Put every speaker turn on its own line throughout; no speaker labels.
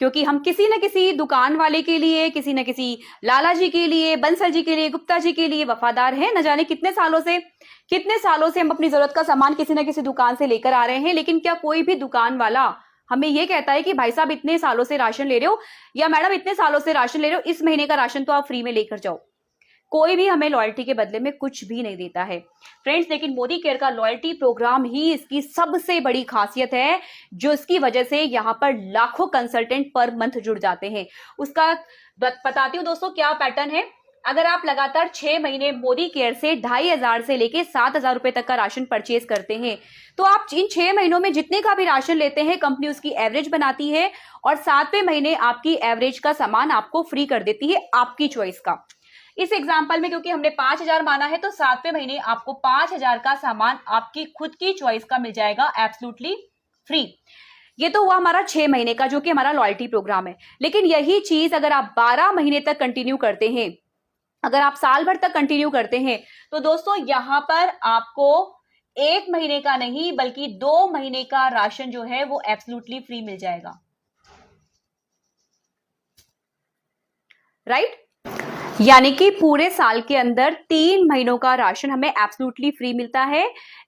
क्योंकि हम किसी न किसी दुकान वाले के लिए, किसी न किसी लाला जी के लिए, बंसल जी के लिए, गुप्ता जी के लिए वफादार हैं। न जाने कितने सालों से हम अपनी जरूरत का सामान किसी न किसी दुकान से लेकर आ रहे हैं, लेकिन क्या कोई भी दुकान वाला हमें ये कहता है कि भाई साहब इतने सालों से राशन ले रहे हो, या मैडम इतने सालों से राशन ले रहे हो, इस महीने का राशन तो आप फ्री में लेकर जाओ। कोई भी हमें लॉयल्टी के बदले में कुछ भी नहीं देता है फ्रेंड्स। लेकिन मोदी केयर का लॉयल्टी प्रोग्राम ही इसकी सबसे बड़ी खासियत है, जो इसकी वजह से यहाँ पर लाखों कंसल्टेंट पर मंथ जुड़ जाते हैं। उसका बताती हूँ दोस्तों क्या पैटर्न है। अगर आप लगातार 6 महीने मोदी केयर से 2500 से लेके 7000 रुपए तक का राशन परचेज करते हैं, तो आप इन 6 महीनों में जितने का भी राशन लेते हैं, कंपनी उसकी एवरेज बनाती है और 7वें महीने आपकी एवरेज का सामान आपको फ्री कर देती है, आपकी चॉइस का। इस एग्जाम्पल में क्योंकि हमने 5000 माना है, तो 7वें महीने आपको 5000 का सामान आपकी खुद की चॉइस का मिल जाएगा एब्सोल्युटली फ्री। ये तो हुआ हमारा 6 महीने का, जो कि हमारा लॉयल्टी प्रोग्राम है। लेकिन यही चीज अगर आप 12 महीने तक कंटिन्यू करते हैं, अगर आप साल भर तक कंटिन्यू करते हैं, तो दोस्तों यहां पर आपको 1 महीने का नहीं बल्कि 2 महीने का राशन जो है वो एब्सोल्युटली फ्री मिल जाएगा। राइट? यानी कि पूरे साल के अंदर 3 महीनों का राशन हमें एब्सोल्युटली फ्री मिलता है।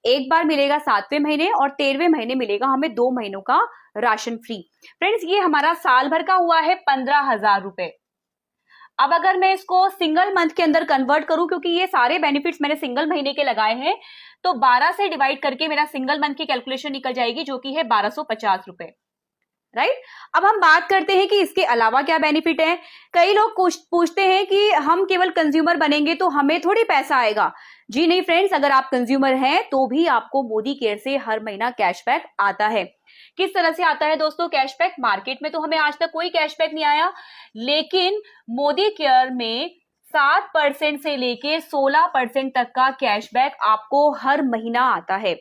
एक बार मिलेगा 7वें महीने और 13वें महीने मिलेगा हमें 2 महीनों का राशन फ्री। फ्रेंड्स, ये हमारा साल भर का हुआ है 15,000 रुपए। अब अगर मैं इसको सिंगल मंथ के अंदर कन्वर्ट करूं, क्योंकि ये सारे बेनिफिट्स मैंने सिंगल महीने के लगाए हैं, तो 12 से डिवाइड करके मेरा सिंगल मंथ की कैलकुलेशन निकल जाएगी, जो कि है 1250 रुपए। राइट? अब हम बात करते हैं कि इसके अलावा क्या बेनिफिट है। कई लोग पूछते हैं कि हम केवल कंज्यूमर बनेंगे तो हमें थोड़ी पैसा आएगा। जी नहीं फ्रेंड्स, अगर आप कंज्यूमर हैं तो भी आपको मोदी केयर से हर महीना कैशबैक आता है। किस तरह से आता है दोस्तों कैशबैक? मार्केट में तो हमें आज तक कोई कैशबैक नहीं आया, लेकिन मोदी केयर में 7% से लेके 16% तक का कैशबैक आपको हर महीना आता है।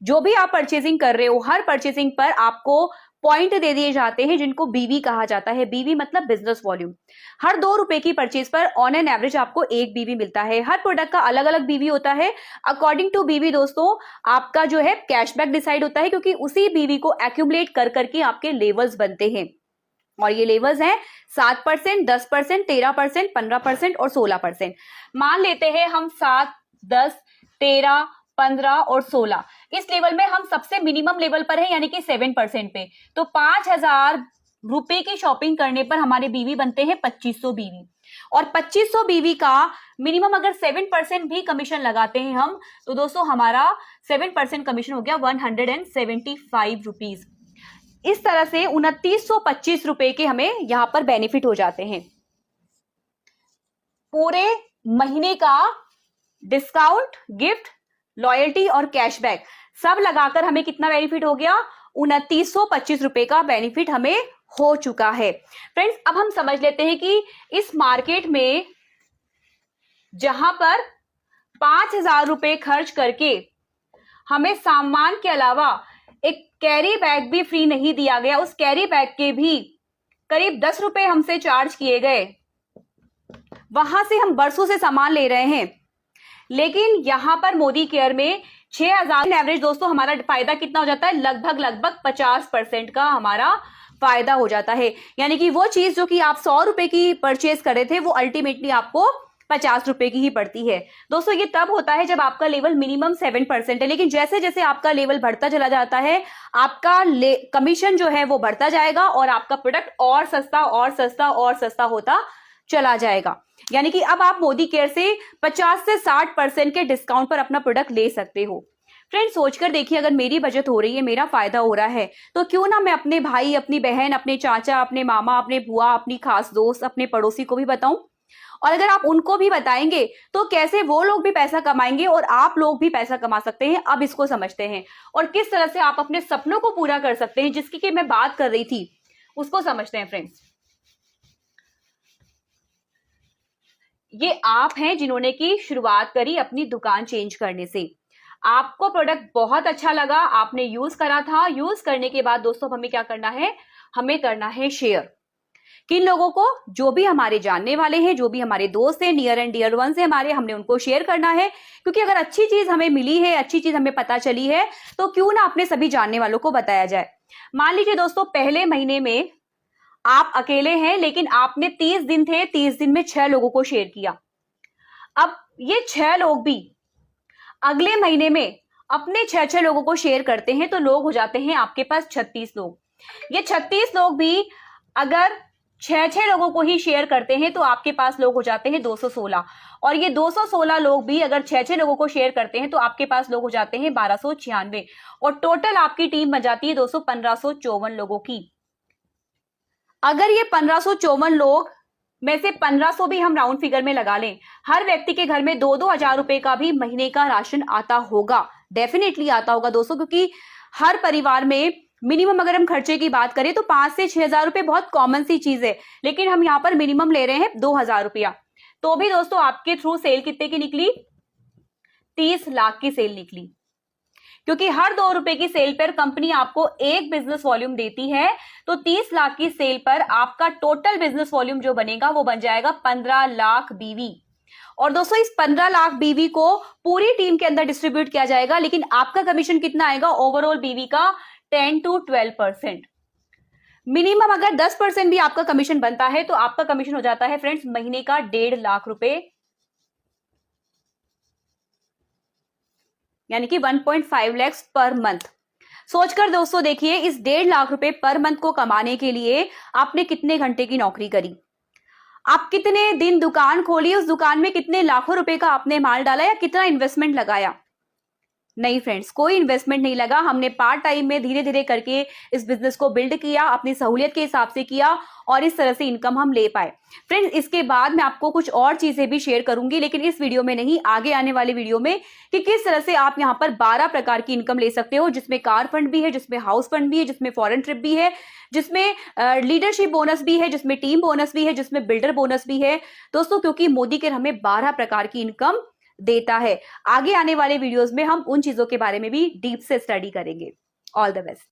जो भी आप परचेजिंग कर रहे हो, हर परचेजिंग पर आपको पॉइंट दे दिए जाते हैं, जिनको बीवी कहा जाता है। बीवी मतलब बिजनेस वॉल्यूम। हर 2 रुपए की परचेज पर ऑन एन एवरेज आपको 1 बीवी मिलता है। हर प्रोडक्ट का अलग अलग बीवी होता है। अकॉर्डिंग टू बीवी दोस्तों आपका जो है कैशबैक डिसाइड होता है, क्योंकि उसी बीवी को एक्यूमुलेट कर करके आपके लेवल्स बनते हैं। और ये लेवल्स हैं 7%, 10%, 13%, 15% और 16%। मान लेते हैं हम 7, 10, 13, 15 और 16 इस लेवल में हम सबसे मिनिमम लेवल पर है, यानी कि 7% पे। तो 5000 रुपए की शॉपिंग करने पर हमारे बीवी बनते हैं 2500 बीवी। और 2500 बीवी का मिनिमम अगर 7% भी कमीशन लगाते हैं हम, तो दोस्तों हमारा 7% कमीशन हो गया 175 रुपीज। इस तरह से 2925 रुपए के हमें यहां पर बेनिफिट हो जाते हैं। पूरे महीने का डिस्काउंट, गिफ्ट, लॉयल्टी और कैशबैक सब लगाकर हमें कितना बेनिफिट हो गया? 2925 रुपए का बेनिफिट हमें हो चुका है। फ्रेंड्स, अब हम समझ लेते हैं कि इस मार्केट में जहां पर 5000 रुपए खर्च करके हमें सामान के अलावा एक कैरी बैग भी फ्री नहीं दिया गया, उस कैरी बैग के भी करीब 10 रुपए हमसे चार्ज किए गए, वहां से हम बरसों से सामान ले रहे हैं। लेकिन यहां पर मोदी केयर में 6000 एवरेज दोस्तों हमारा फायदा कितना हो जाता है? लगभग 50% का हमारा फायदा हो जाता है। यानी कि वो चीज जो कि आप 100 रुपए की परचेज कर रहे थे, वो अल्टीमेटली आपको 50 रुपए की ही पड़ती है। दोस्तों ये तब होता है जब आपका लेवल मिनिमम 7% है, लेकिन जैसे जैसे आपका लेवल बढ़ता चला जाता है, आपका कमीशन जो है वो बढ़ता जाएगा और आपका प्रोडक्ट और सस्ता और सस्ता और सस्ता होता चला जाएगा। यानी कि अब आप मोदी केयर से 50 से 60% के डिस्काउंट पर अपना प्रोडक्ट ले सकते हो। फ्रेंड्स, सोचकर देखिए, अगर मेरी बचत हो रही है, मेरा फायदा हो रहा है, तो क्यों ना मैं अपने भाई, अपनी बहन, अपने चाचा, अपने मामा, अपने बुआ, अपनी खास दोस्त, अपने पड़ोसी को भी बताऊं। और अगर आप उनको भी बताएंगे तो कैसे वो लोग भी पैसा कमाएंगे और आप लोग भी पैसा कमा सकते हैं। अब इसको समझते हैं और किस तरह से आप अपने सपनों को पूरा कर सकते हैं, जिसकी कि मैं बात कर रही थी, उसको समझते हैं। फ्रेंड्स, ये आप हैं जिन्होंने की शुरुआत करी अपनी दुकान चेंज करने से। आपको प्रोडक्ट बहुत अच्छा लगा, आपने यूज करा था। यूज करने के बाद दोस्तों हमें क्या करना है? हमें करना है शेयर। किन लोगों को? जो भी हमारे जानने वाले हैं, जो भी हमारे दोस्त हैं, नियर एंड डियर वंस हैं हमारे, हमने उनको शेयर करना है। क्योंकि अगर अच्छी चीज हमें मिली है, अच्छी चीज हमें पता चली है, तो क्यों ना अपने सभी जानने वालों को बताया जाए। मान लीजिए दोस्तों, पहले महीने में आप अकेले हैं, लेकिन आपने 30 दिन थे, 30 दिन में 6 लोगों को शेयर किया। अब ये 6 लोग भी अगले महीने में अपने 6 लोगों को शेयर करते हैं, तो लोग हो जाते हैं आपके पास 36 लोग। ये 36 लोग भी अगर 6 लोगों को ही शेयर करते हैं तो आपके पास लोग हो जाते हैं 216। और ये 216 लोग भी अगर 6 लोगों को शेयर करते हैं तो आपके पास लोग हो जाते हैं 1296। और टोटल आपकी टीम बन जाती है 1554 लोगों की। अगर ये 1554 लोग में से 1500 भी हम राउंड फिगर में लगा लें, हर व्यक्ति के घर में 2-2 हजार रुपए का भी महीने का राशन आता होगा, डेफिनेटली आता होगा दोस्तों, क्योंकि हर परिवार में मिनिमम अगर हम खर्चे की बात करें तो 5 से 6 हजार रुपए बहुत कॉमन सी चीज है, लेकिन हम यहां पर मिनिमम ले रहे हैं 2,000 रुपया। तो भी दोस्तों आपके थ्रू सेल कितने की निकली? 30 लाख की सेल निकली, क्योंकि हर 2 रुपए की सेल पर कंपनी आपको एक बिजनेस वॉल्यूम देती है। तो 30 लाख की सेल पर आपका टोटल बिजनेस वॉल्यूम जो बनेगा वो बन जाएगा 15 लाख बीवी। और दोस्तों इस 15 लाख बीवी को पूरी टीम के अंदर डिस्ट्रीब्यूट किया जाएगा, लेकिन आपका कमीशन कितना आएगा ओवरऑल बीवी का? 10 to 12%। मिनिमम अगर 10% भी आपका कमीशन बनता है तो आपका कमीशन हो जाता है फ्रेंड्स महीने का 1.5 लाख रुपए, यानी कि 1.5 लाख पर मंथ। सोचकर दोस्तों देखिए, इस 1.5 लाख रुपए पर मंथ को कमाने के लिए आपने कितने घंटे की नौकरी करी, आप कितने दिन दुकान खोली, उस दुकान में कितने लाखों रुपए का आपने माल डाला, या कितना इन्वेस्टमेंट लगाया? नहीं फ्रेंड्स, कोई इन्वेस्टमेंट नहीं लगा। हमने पार्ट टाइम में धीरे धीरे करके इस बिजनेस को बिल्ड किया, अपनी सहूलियत के हिसाब से किया, और इस तरह से इनकम हम ले पाए। फ्रेंड्स इसके बाद मैं आपको कुछ और चीजें भी शेयर करूंगी, लेकिन इस वीडियो में नहीं, आगे आने वाले वीडियो में, कि किस तरह से आप यहाँ पर 12 प्रकार की इनकम ले सकते हो, जिसमें कार फंड भी है, जिसमें हाउस फंड भी है, जिसमें फॉरेन ट्रिप भी है, जिसमें लीडरशिप बोनस भी है, जिसमें टीम बोनस भी है, जिसमें बिल्डर बोनस भी है दोस्तों, क्योंकि मोदी केयर हमें 12 प्रकार की इनकम देता है। आगे आने वाले वीडियोस में हम उन चीजों के बारे में भी डीप से स्टडी करेंगे। All the best.